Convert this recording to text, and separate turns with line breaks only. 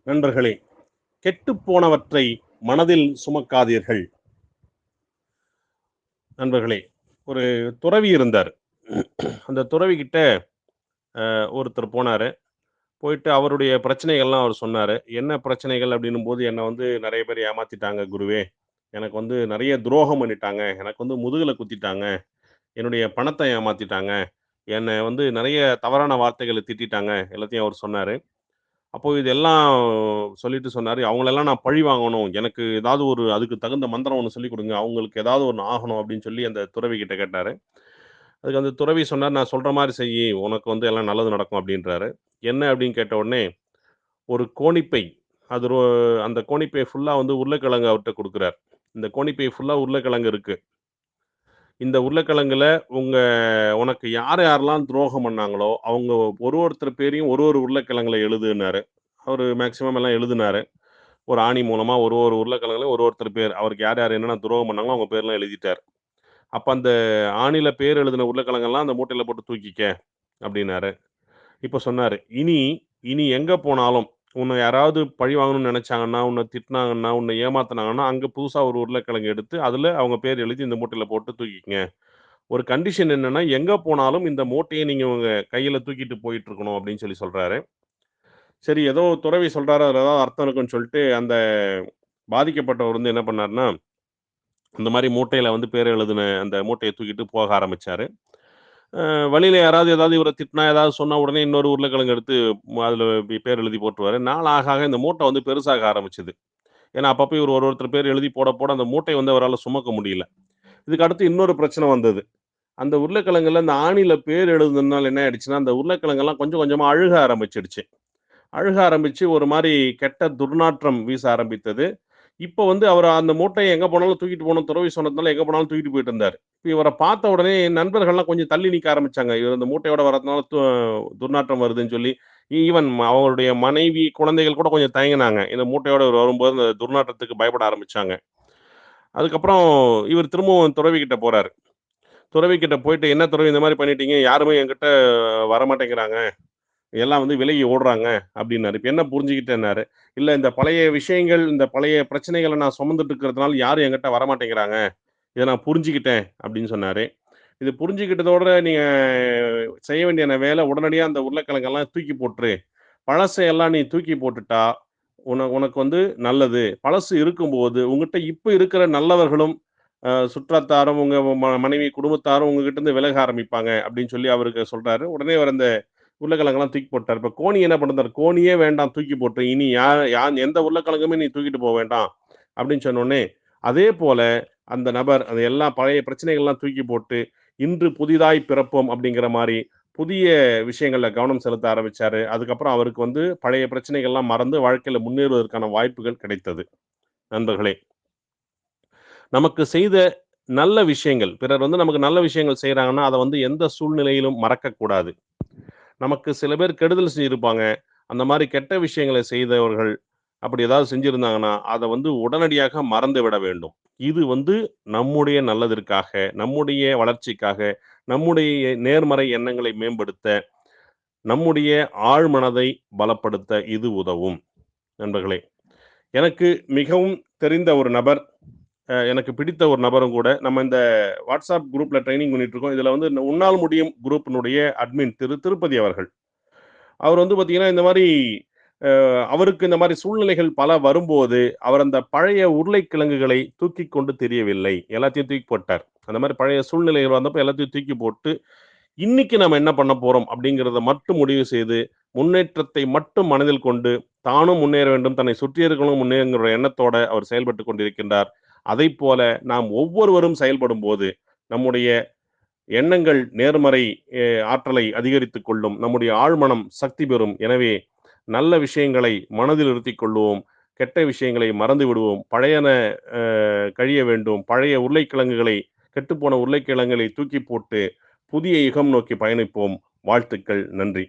நண்பர்களே, கெட்டுப்போனவற்றை மனதில் சுமக்காதீர்கள். நண்பர்களே, ஒரு துறவி இருந்தார். அந்த துறவிகிட்ட ஒருத்தர் போனாரு. போயிட்டு அவருடைய பிரச்சனைகள்லாம் அவர் சொன்னாரு. "என்ன பிரச்சனைகள்?" அப்படின்னும்போது, "என்ன வந்து நெறைய பேர் ஏமாத்திட்டாங்க குருவே. எனக்கு வந்து நெறைய துரோகம் பண்ணிட்டாங்க. எனக்கு வந்து முதுகுல குத்திட்டாங்க. என்னுடைய பணத்த ஏமாத்திட்டாங்க. என்ன வந்து நெறைய தவறான வார்த்தைகள திட்டிட்டாங்க." எல்லாத்தையும் அவர் சொன்னாரு. அப்போ இதெல்லாம் சொல்லிட்டு சொன்னாரு, "அவங்களெல்லாம் நான் பழி வாங்கணும். எனக்கு ஏதாவது ஒரு அதுக்கு தகுந்த மந்திரம் ஒண்ணு சொல்லிக் குடுங்க. அவங்களுக்கு ஏதாவது ஒண்ணு ஆகணும்." அப்படின்னு சொல்லி அந்த துறவி கிட்ட கேட்டாரு. அதுக்கு அந்த துறவி சொன்னார், "நான் சொல்ற மாரி செய்யி. உனக்கு வந்து எல்லாம் நல்லது நடக்கும்." அப்படின்றாரு. "என்ன?" அப்படின்னு கேட்ட உடனே, ஒரு கோணிப்பை. அது அந்த கோணிப்பை ஃபுல்லா வந்து உருளைக்கிழங்கு அவர்ட்ட குடுக்குறார். "இந்த கோணிப்பை ஃபுல்லா உருளைக்கிழங்கு இருக்கு. இந்த உருளைக்கிழங்குல உங்க உனக்கு யார் யாரெல்லாம் துரோகம் பண்ணாங்களோ, அவங்க ஒருத்தர் பேரையும் ஒரு ஒரு உருளைக்கிழங்குல எழுதுன்னாரு." அவரு மேக்ஸிமம் எல்லாம் எழுதுனாரு. ஒரு ஆணி மூலமா ஒரு உருளைக்கிழங்குலயும் ஒருத்தர் பேர். அவருக்கு யார் யார் என்னென்ன துரோகம் பண்ணாங்களோ, அவங்க பேர்லாம் எழுதிட்டாரு. அப்ப அந்த ஆணில பேர் எழுதின உருளைக்கிழங்கெல்லாம் அந்த மூட்டையில போட்டு தூக்கிக்க அப்டின்னாரு. இப்ப சொன்னாரு, "இனி இனி எங்க போனாலும், உன்ன யாராவது பழி வாங்கணும்னு நெனச்சாங்கன்னா, உன்ன திட்டுனாங்கன்னா, உன்ன ஏமாத்துனாங்கன்னா, அங்க புதுசா ஒரு உருளைக்கிழங்கு எடுத்து, அதுல அவங்க பேர் எழுதி இந்த மூட்டையில போட்டு தூக்கிக்கங்க. ஒரு கண்டிஷன் என்னன்னா, எங்க போனாலும் இந்த மூட்டைய நீங்க உங்க கையில தூக்கிட்டு போயிட்டு இருக்கணும்." அப்டின்னு சொல்லி சொல்றாரு. சரி ஏதோ துறவி சொல்றாரு, அதுல ஏதாவது அர்த்தம் இருக்குன்னு சொல்ட்டு, அந்த பாதிக்கப்பட்டவர் வந்து என்ன பண்ணாருன்னா, அந்த மாரி மூட்டையில வந்து பேர் எழுதின அந்த மூட்டைய தூக்கிட்டு போக ஆரம்பிச்சாரு. அ வழியில யாராவது ஏதாவது இவர திட்டினா, ஏதாவது சொன்னா உடனே இன்னொரு உருளைக்கிழங்கு எடுத்து அதுல பேர் எழுதி போட்டுருவாரு. நாள் ஆக ஆக இந்த மூட்டை வந்து பெருசாக ஆரம்பிச்சது. ஏன்னா, அப்பப்ப இவரு ஒருத்தர் பேர் எழுதி போட போட அந்த மூட்டைய வந்து அவரால சுமக்க முடியல. இதுக்கு அடுத்து இன்னொரு பிரச்சனை வந்தது. அந்த உருளைக்கிழங்குல அந்த ஆணில பேர் எழுதுனதுனால என்ன ஆயிடுச்சுன்னா, அந்த உருளைக்கிழங்கெல்லாம் கொஞ்சம் கொஞ்சமா அழுக ஆரம்பிச்சுடுச்சு. அழுக ஆரம்பிச்சு ஒரு மாரி கெட்ட துர்நாற்றம் வீச ஆரம்பித்தது. இப்ப வந்து அவரு அந்த மூட்டைய எங்க போனாலும் தூக்கிட்டு போணும் துறவி சொன்னதுனால எங்க போனாலும் தூக்கிட்டு போயிட்டு இருந்தாரு. இப்ப இவர பார்த்த உடனே என் நண்பர்கள்லாம் கொஞ்சம் தள்ளி நிக்க ஆரம்பிச்சாங்க. இவர் இந்த மூட்டையோட வரதுனால துர்நாற்றம் வருதுன்னு சொல்லி. ஈவன் அவங்களுடைய மனைவி, குழந்தைகள் கூட கொஞ்சம் தயங்குனாங்க. இந்த மூட்டையோட இவரு வரும்போது அந்த துர்நாற்றத்துக்கு பயப்பட ஆரம்பிச்சாங்க. அதுக்கப்புறம் இவர் திரும்பவும் துறவி கிட்ட போறாரு. துறவி கிட்ட போயிட்டு, "என்ன துறவி இந்த மாரி பண்ணிட்டீங்க? யாருமே என்கிட்ட வரமாட்டேங்கிறாங்க. எல்லாம் வந்து விலகி ஓடுறாங்க" அப்டின்னாரு. இப்ப என்ன புரிஞ்சுக்கிட்டேன்னாரு. "இல்ல இந்த பழைய விஷயங்கள், இந்த பழைய பிரச்சனைகள நான் சுமந்துட்டு இருக்கிறதுனால யாரும் என்கிட்ட வரமாட்டேங்கிறாங்க. இத நான் புரிஞ்சுக்கிட்டேன்" அப்டின்னு சொன்னாரு. இது புரிஞ்சுக்கிட்டதோட நீங்க செய்ய வேண்டிய வேல உடனடியா அந்த உருளைக்கிழங்கெல்லாம் தூக்கி போட்டுரு. பழசையெல்லாம் நீ தூக்கி போட்டுட்டா, உனக்கு வந்து நல்லது. பழசு இருக்கும்போது, உன்கிட்ட இப்ப இருக்கிற நல்லவர்களும், சுற்றத்தாரும், உங்க மனைவி, குடும்பத்தாரும் உங்ககிட்ட இருந்து விலக ஆரம்பிப்பாங்க அப்டின்னு சொல்லி அவருக்கு சொல்றாரு. உடனே அவர் அந்த உருளைக்கிழங்கெல்லாம் தூக்கி போட்டாரு. இப்ப கோழி என்ன பண்ணுறாரு, "கோழியே வேண்டாம் தூக்கி போட்டுரு. இனி எந்த உருளைக்கிழங்குமே நீ தூக்கிட்டு போ வேண்டாம்." அப்படின்னு சொன்னோனே, அதே போல அந்த நபர் அது எல்லாம் பழைய பிரச்சனைகள்லாம் தூக்கி போட்டு, "இன்று புதிதாய் பிறப்போம்." அப்படிங்கிற மாரி புதிய விஷயங்கள்ல கவனம் செலுத்த ஆரம்பிச்சாரு. அதுக்கப்புறம் அவருக்கு வந்து பழைய பிரச்சனைகள்லாம் மறந்து வாழ்க்கையில முன்னேறுவதற்கான வாய்ப்புகள் கிடைத்தது. நண்பர்களே, நமக்கு செய்த நல்ல விஷயங்கள், பிறர் வந்து நமக்கு நல்ல விஷயங்கள் செய்றாங்கன்னா, அத வந்து எந்த சூழ்நிலையிலும் மறக்கக்கூடாது. நமக்கு சில பேர் கெடுதல் செஞ்சிருப்பாங்க. அந்த மாரி கெட்ட விஷயங்கள செய்தவர்கள், அப்படி ஏதாவது செஞ்சிருந்தாங்கன்னா, அத வந்து உடனடியாக மறந்து விட வேண்டும். இது வந்து நம்முடைய நல்லதற்காக, நம்முடைய வளர்ச்சிக்காக, நம்முடைய நேர்மறை எண்ணங்களை மேம்படுத்த, நம்முடைய ஆழ்மனதை பலப்படுத்த இது உதவும். நண்பர்களே, எனக்கு மிகவும் தெரிந்த ஒரு நபர், எனக்கு பிடித்த ஒரு நபரும் கூட, நம்ம இந்த WhatsApp குரூப்ல ட்ரெய்னிங் பண்ணிட்டு இருக்கோம். இதுல வந்து உன்னால் முடியும் குரூப்பினுடைய அட்மின் திருப்பதி அவர்கள். அவர் வந்து பார்த்தீங்கன்னா, இந்த மாரி அவருக்கு இந்த மாரி சூழ்நிலைகள் பல வரும்போது, அவர் அந்த பழைய உருளைக்கிழங்குகளை தூக்கிக் கொண்டு திரியவில்லை. எல்லாத்தையும் தூக்கி போட்டார். அந்த மாரி பழைய சூழ்நிலைகள் வந்தப்ப எல்லாத்தையும் தூக்கி போட்டு, இன்னைக்கு நம்ம என்ன பண்ண போறோம் அப்படிங்கிறத மட்டும் முடிவு செய்து, முன்னேற்றத்தை மட்டும் மனதில் கொண்டு, தானும் முன்னேற வேண்டும், தன்னை சுற்றி இருக்கிறவங்களும் முன்னேறுங்கிற எண்ணத்தோட அவர் செயல்பட்டுக் கொண்டிருக்கின்றார். அதைப்போல நாம் ஒவ்வொருவரும் செயல்படும்போது, நம்முடைய எண்ணங்கள் நேர்மறை ஆற்றலை அதிகரித்துக் கொள்ளும். நம்முடைய ஆழ்மனம் சக்தி பெறும். எனவே, நல்ல விஷயங்களை மனதில் இருத்திக் கொள்வோம். கெட்ட விஷயங்களை மறந்து விடுவோம். பழையன அ கழிய வேண்டும். பழைய உருளைக்கிழங்குகளை கெட்டுப்போன உருளைக்கிழங்குகளை தூக்கி போட்டு, புதிய யுகம் நோக்கி பயணிப்போம். வாழ்த்துக்கள். நன்றி.